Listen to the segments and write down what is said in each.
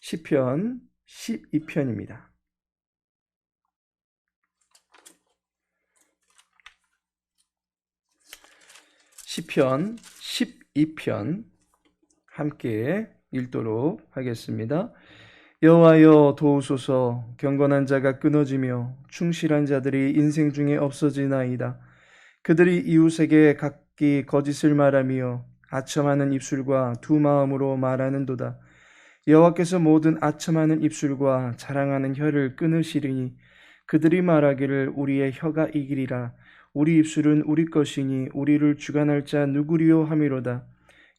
시편 12편입니다. 시편 12편 함께 읽도록 하겠습니다. 여호와여 도우소서. 경건한 자가 끊어지며 충실한 자들이 인생 중에 없어지나이다. 그들이 이웃에게 각기 거짓을 말하며 아첨하는 입술과 두 마음으로 말하는도다. 여호와께서 모든 아첨하는 입술과 자랑하는 혀를 끊으시리니 그들이 말하기를 우리의 혀가 이기리라. 우리 입술은 우리 것이니 우리를 주관할 자 누구리요 하미로다.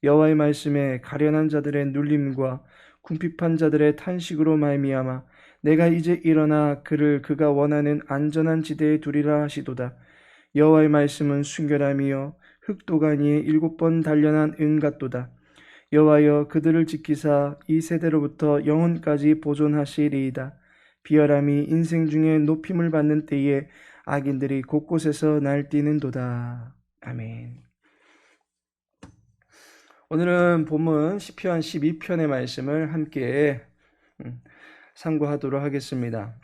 여호와의 말씀에 가련한 자들의 눌림과 궁핍한 자들의 탄식으로 말미암아 내가 이제 일어나 그를 그가 원하는 안전한 지대에 두리라 하시도다. 여호와의 말씀은 순결함이요 흑도가니에 7번 단련한 은 같도다. 여호와여 그들을 지키사 이 세대로부터 영원까지 보존하시리이다. 비열함이 인생 중에 높임을 받는 때에 악인들이 곳곳에서 날뛰는도다. 아멘. 오늘은 본문 시편 12편의 말씀을 함께 상고하도록 하겠습니다.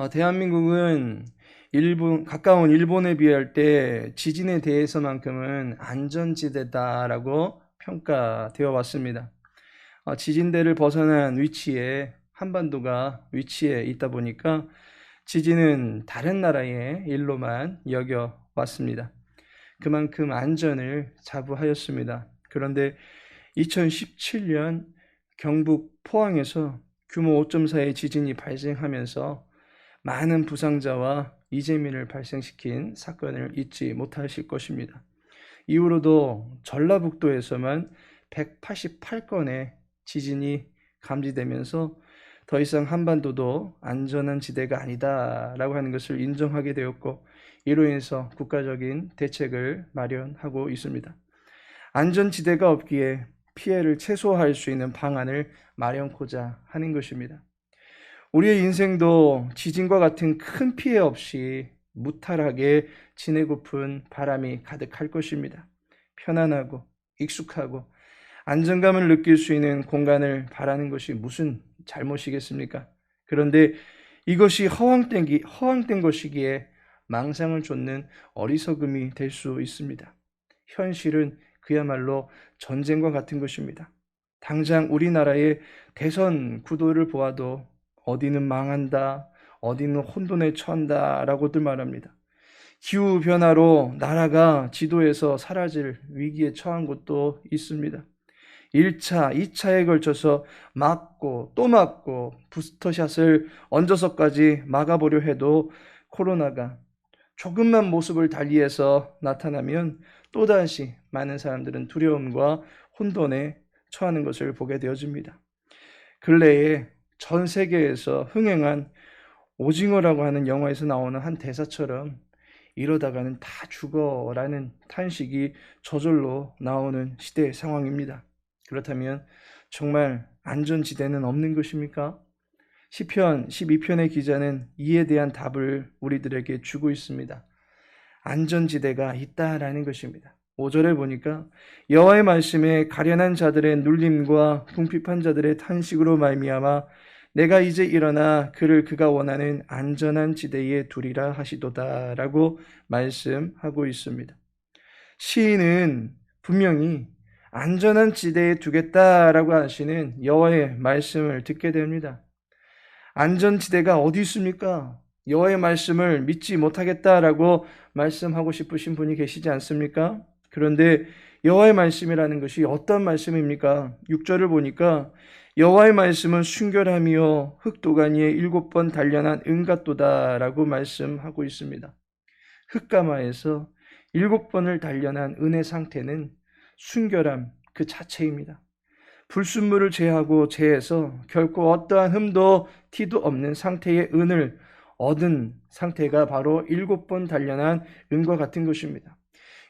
대한민국은 가까운 일본에 비할 때 지진에 대해서만큼은 안전지대다라고 평가되어 왔습니다. 지진대를 벗어난 위치에 한반도가 위치해 있다 보니까 지진은 다른 나라의 일로만 여겨왔습니다. 그만큼 안전을 자부하였습니다. 그런데 2017년 경북 포항에서 규모 5.4의 지진이 발생하면서 많은 부상자와 이재민을 발생시킨 사건을 잊지 못하실 것입니다. 이후로도 전라북도에서만 188건의 지진이 감지되면서 더 이상 한반도도 안전한 지대가 아니다라고 하는 것을 인정하게 되었고, 이로 인해서 국가적인 대책을 마련하고 있습니다. 안전지대가 없기에 피해를 최소화할 수 있는 방안을 마련코자 하는 것입니다. 우리의 인생도 지진과 같은 큰 피해 없이 무탈하게 지내고픈 바람이 가득할 것입니다. 편안하고 익숙하고 안정감을 느낄 수 있는 공간을 바라는 것이 무슨 잘못이겠습니까? 그런데 이것이 허황된 것이기에 망상을 좇는 어리석음이 될 수 있습니다. 현실은 그야말로 전쟁과 같은 것입니다. 당장 우리나라의 대선 구도를 보아도 어디는 망한다, 어디는 혼돈에 처한다 라고들 말합니다. 기후변화로 나라가 지도에서 사라질 위기에 처한 곳도 있습니다. 1차, 2차에 걸쳐서 맞고 또 맞고 부스터샷을 얹어서까지 막아보려 해도 코로나가 조금만 모습을 달리해서 나타나면 또다시 많은 사람들은 두려움과 혼돈에 처하는 것을 보게 되어집니다. 근래에 전 세계에서 흥행한 오징어라고 하는 영화에서 나오는 한 대사처럼 이러다가는 다 죽어라는 탄식이 저절로 나오는 시대 상황입니다. 그렇다면 정말 안전지대는 없는 것입니까? 시편 12편의 기자는 이에 대한 답을 우리들에게 주고 있습니다. 안전지대가 있다라는 것입니다. 5절에 보니까 여호와의 말씀에 가련한 자들의 눌림과 궁핍한 자들의 탄식으로 말미암아 내가 이제 일어나 그를 그가 원하는 안전한 지대에 두리라 하시도다 라고 말씀하고 있습니다. 시인은 분명히 안전한 지대에 두겠다라고 하시는 여호와의 말씀을 듣게 됩니다. 안전지대가 어디 있습니까? 여호와의 말씀을 믿지 못하겠다라고 말씀하고 싶으신 분이 계시지 않습니까? 그런데 여호와의 말씀이라는 것이 어떤 말씀입니까? 6절을 보니까 여호와의 말씀은 순결함이요 흑도가니에 7번 단련한 은 같도다 라고 말씀하고 있습니다. 흑가마에서 7번을 단련한 은의 상태는 순결함 그 자체입니다. 불순물을 제하고 제해서 결코 어떠한 흠도 티도 없는 상태의 은을 얻은 상태가 바로 7번 단련한 은과 같은 것입니다.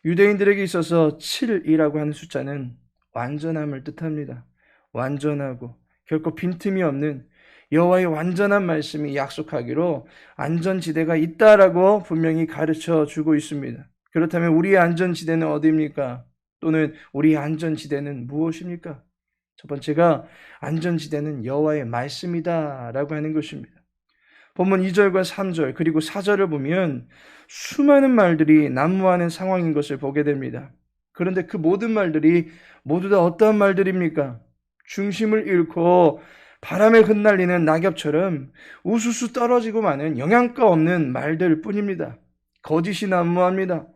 유대인들에게 있어서 7이라고 하는 숫자는 완전함을 뜻합니다. 완전하고 결코 빈틈이 없는 여호와의 완전한 말씀이 약속하기로 안전지대가 있다라고 분명히 가르쳐 주고 있습니다. 그렇다면 우리의 안전지대는 어디입니까? 또는 우리의 안전지대는 무엇입니까? 첫 번째가 안전지대는 여호와의 말씀이다라고 하는 것입니다. 본문 2절과 3절 그리고 4절을 보면 수많은 말들이 난무하는 상황인 것을 보게 됩니다. 그런데 그 모든 말들이 모두 다 어떠한 말들입니까? 중심을 잃고 바람에 흩날리는 낙엽처럼 우수수 떨어지고 마는 영양가 없는 말들 뿐입니다. 거짓이 난무합니다.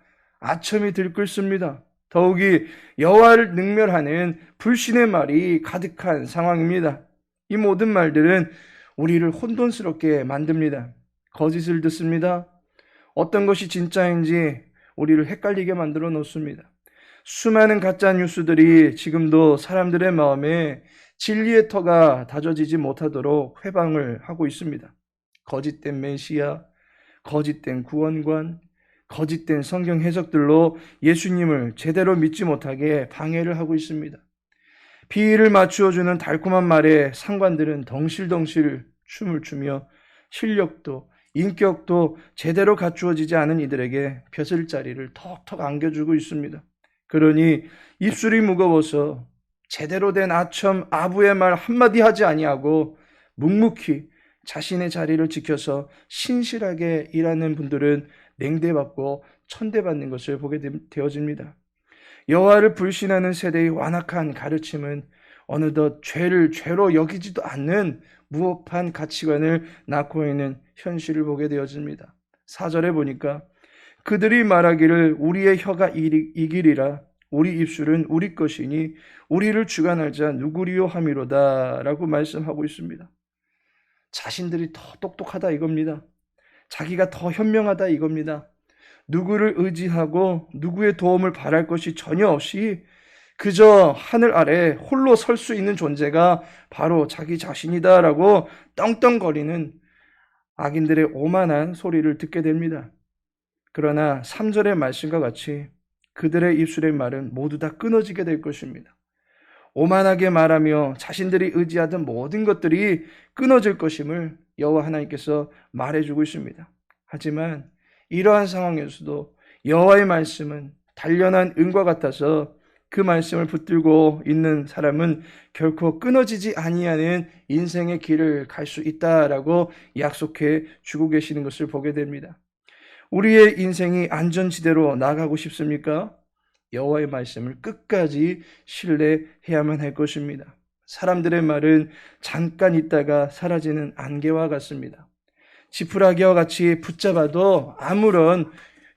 아첨이 들끓습니다. 더욱이 여호와를 능멸하는 불신의 말이 가득한 상황입니다. 이 모든 말들은 우리를 혼돈스럽게 만듭니다. 거짓을 듣습니다. 어떤 것이 진짜인지 우리를 헷갈리게 만들어 놓습니다. 수많은 가짜 뉴스들이 지금도 사람들의 마음에 진리의 터가 다져지지 못하도록 회방을 하고 있습니다. 거짓된 메시아, 거짓된 구원관, 거짓된 성경 해석들로 예수님을 제대로 믿지 못하게 방해를 하고 있습니다. 비위를 맞추어주는 달콤한 말에 상관들은 덩실덩실 춤을 추며 실력도 인격도 제대로 갖추어지지 않은 이들에게 벼슬자리를 턱턱 안겨주고 있습니다. 그러니 입술이 무거워서 제대로 된 아첨 아부의 말 한마디 하지 아니하고 묵묵히 자신의 자리를 지켜서 신실하게 일하는 분들은 냉대받고 천대받는 것을 보게 되어집니다. 여호와를 불신하는 세대의 완악한 가르침은 어느덧 죄를 죄로 여기지도 않는 무법한 가치관을 낳고 있는 현실을 보게 되어집니다. 4절에 보니까 그들이 말하기를 우리의 혀가 이기리라 우리 입술은 우리 것이니 우리를 주관할 자 누구리요 함이로다 라고 말씀하고 있습니다. 자신들이 더 똑똑하다 이겁니다. 자기가 더 현명하다 이겁니다. 누구를 의지하고 누구의 도움을 바랄 것이 전혀 없이 그저 하늘 아래 홀로 설 수 있는 존재가 바로 자기 자신이다라고 떵떵거리는 악인들의 오만한 소리를 듣게 됩니다. 그러나 3절의 말씀과 같이 그들의 입술의 말은 모두 다 끊어지게 될 것입니다. 오만하게 말하며 자신들이 의지하던 모든 것들이 끊어질 것임을 여호와 하나님께서 말해주고 있습니다. 하지만 이러한 상황에서도 여호와의 말씀은 단련한 은과 같아서 그 말씀을 붙들고 있는 사람은 결코 끊어지지 아니하는 인생의 길을 갈 수 있다라고 약속해 주고 계시는 것을 보게 됩니다. 우리의 인생이 안전지대로 나가고 싶습니까? 여호와의 말씀을 끝까지 신뢰해야만 할 것입니다. 사람들의 말은 잠깐 있다가 사라지는 안개와 같습니다. 지푸라기와 같이 붙잡아도 아무런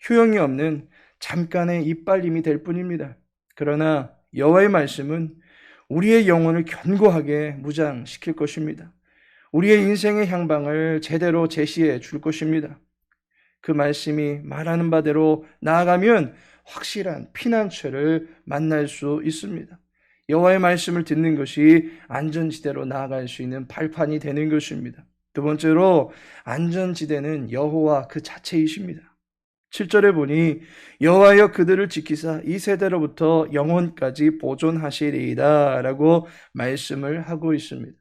효용이 없는 잠깐의 이빨림이 될 뿐입니다. 그러나 여호와의 말씀은 우리의 영혼을 견고하게 무장시킬 것입니다. 우리의 인생의 향방을 제대로 제시해 줄 것입니다. 그 말씀이 말하는 바대로 나아가면 확실한 피난처를 만날 수 있습니다. 여호와의 말씀을 듣는 것이 안전지대로 나아갈 수 있는 발판이 되는 것입니다. 두 번째로 안전지대는 여호와 그 자체이십니다. 7절에 보니 여호와여 그들을 지키사 이 세대로부터 영원까지 보존하시리이다 라고 말씀을 하고 있습니다.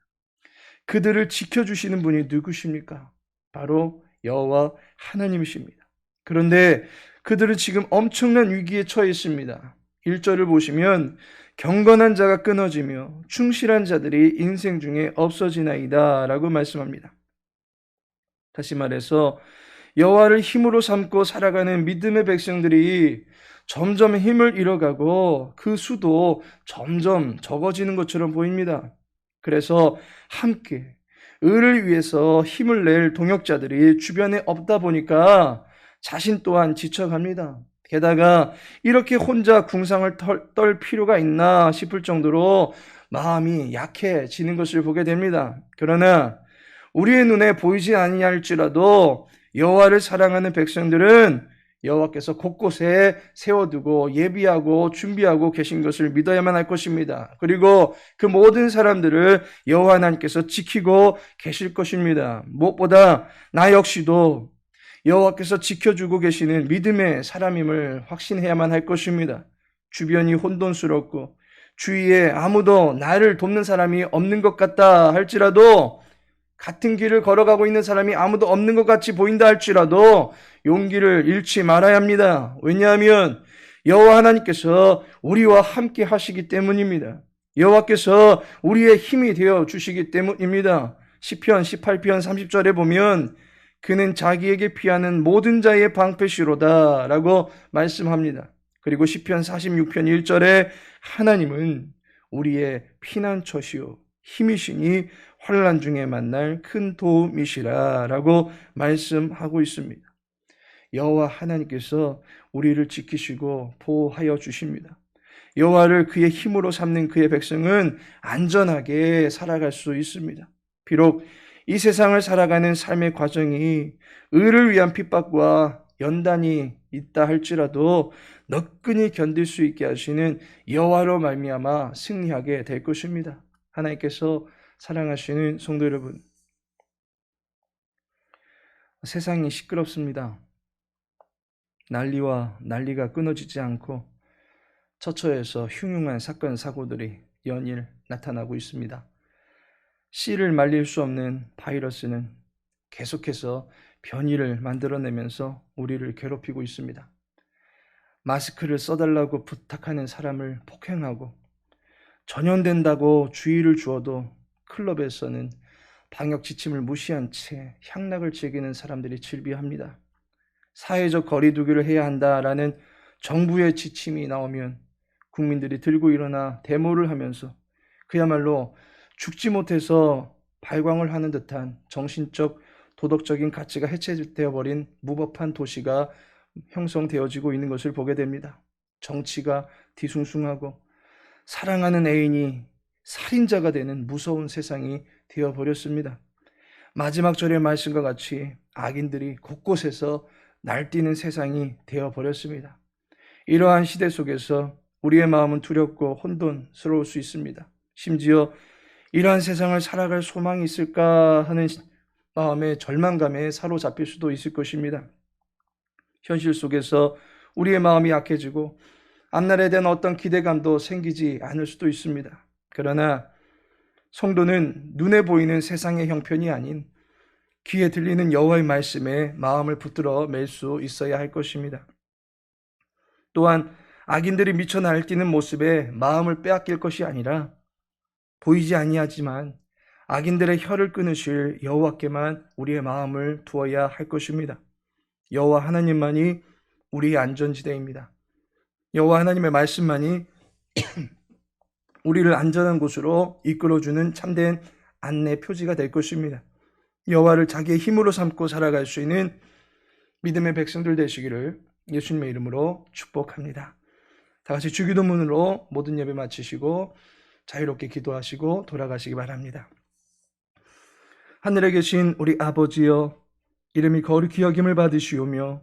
그들을 지켜주시는 분이 누구십니까? 바로 여호와 하나님이십니다. 그런데 그들은 지금 엄청난 위기에 처해 있습니다. 1절을 보시면 경건한 자가 끊어지며 충실한 자들이 인생 중에 없어지나이다 라고 말씀합니다. 다시 말해서 여호와를 힘으로 삼고 살아가는 믿음의 백성들이 점점 힘을 잃어가고 그 수도 점점 적어지는 것처럼 보입니다. 그래서 함께 의를 위해서 힘을 낼 동역자들이 주변에 없다 보니까 자신 또한 지쳐갑니다. 게다가 이렇게 혼자 궁상을 떨 필요가 있나 싶을 정도로 마음이 약해지는 것을 보게 됩니다. 그러나 우리의 눈에 보이지 아니할지라도 여호와를 사랑하는 백성들은 여호와께서 곳곳에 세워두고 예비하고 준비하고 계신 것을 믿어야만 할 것입니다. 그리고 그 모든 사람들을 여호와 하나님께서 지키고 계실 것입니다. 무엇보다 나 역시도 여호와께서 지켜주고 계시는 믿음의 사람임을 확신해야만 할 것입니다. 주변이 혼돈스럽고 주위에 아무도 나를 돕는 사람이 없는 것 같다 할지라도 같은 길을 걸어가고 있는 사람이 아무도 없는 것 같이 보인다 할지라도 용기를 잃지 말아야 합니다. 왜냐하면 여호와 하나님께서 우리와 함께 하시기 때문입니다. 여호와께서 우리의 힘이 되어 주시기 때문입니다. 시편 18편 30절에 보면 그는 자기에게 피하는 모든 자의 방패시로다 라고 말씀합니다. 그리고 시편 46편 1절에 하나님은 우리의 피난처시요 힘이시니 환난 중에 만날 큰 도움이시라 라고 말씀하고 있습니다. 여호와 하나님께서 우리를 지키시고 보호하여 주십니다. 여호와를 그의 힘으로 삼는 그의 백성은 안전하게 살아갈 수 있습니다. 비록 이 세상을 살아가는 삶의 과정이 의를 위한 핍박과 연단이 있다 할지라도 너끈히 견딜 수 있게 하시는 여호와로 말미암아 승리하게 될 것입니다. 하나님께서 사랑하시는 성도 여러분, 세상이 시끄럽습니다. 난리가 끊어지지 않고 처처에서 흉흉한 사건 사고들이 연일 나타나고 있습니다. 씨를 말릴 수 없는 바이러스는 계속해서 변이를 만들어내면서 우리를 괴롭히고 있습니다. 마스크를 써달라고 부탁하는 사람을 폭행하고 전염된다고 주의를 주어도 클럽에서는 방역 지침을 무시한 채 향락을 즐기는 사람들이 즐비합니다. 사회적 거리두기를 해야 한다라는 정부의 지침이 나오면 국민들이 들고 일어나 데모를 하면서 그야말로 죽지 못해서 발광을 하는 듯한 정신적, 도덕적인 가치가 해체되어 버린 무법한 도시가 형성되어지고 있는 것을 보게 됩니다. 정치가 뒤숭숭하고 사랑하는 애인이 살인자가 되는 무서운 세상이 되어버렸습니다. 마지막 절의 말씀과 같이 악인들이 곳곳에서 날뛰는 세상이 되어버렸습니다. 이러한 시대 속에서 우리의 마음은 두렵고 혼돈스러울 수 있습니다. 심지어 이러한 세상을 살아갈 소망이 있을까 하는 마음의 절망감에 사로잡힐 수도 있을 것입니다. 현실 속에서 우리의 마음이 약해지고 앞날에 대한 어떤 기대감도 생기지 않을 수도 있습니다. 그러나 성도는 눈에 보이는 세상의 형편이 아닌 귀에 들리는 여호와의 말씀에 마음을 붙들어 맬 수 있어야 할 것입니다. 또한 악인들이 미쳐 날뛰는 모습에 마음을 빼앗길 것이 아니라 보이지 아니하지만 악인들의 혀를 끊으실 여호와께만 우리의 마음을 두어야 할 것입니다. 여호와 하나님만이 우리의 안전지대입니다. 여호와 하나님의 말씀만이 우리를 안전한 곳으로 이끌어주는 참된 안내 표지가 될 것입니다. 여호와를 자기의 힘으로 삼고 살아갈 수 있는 믿음의 백성들 되시기를 예수님의 이름으로 축복합니다. 다 같이 주기도문으로 모든 예배 마치시고 자유롭게 기도하시고 돌아가시기 바랍니다. 하늘에 계신 우리 아버지여, 이름이 거룩히 여김을 받으시오며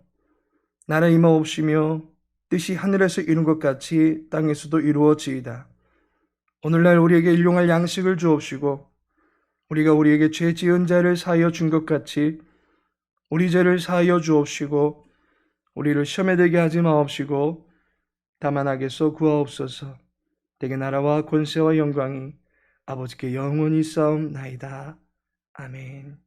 나라 임하옵시며 뜻이 하늘에서 이룬 것 같이 땅에서도 이루어지이다. 오늘날 우리에게 일용할 양식을 주옵시고 우리가 우리에게 죄 지은 자를 사하여 준 것 같이 우리 죄를 사하여 주옵시고 우리를 시험에 들게 하지 마옵시고 다만 악에서 구하옵소서. 대개 나라와 권세와 영광이 아버지께 영원히 싸움나이다. 아멘.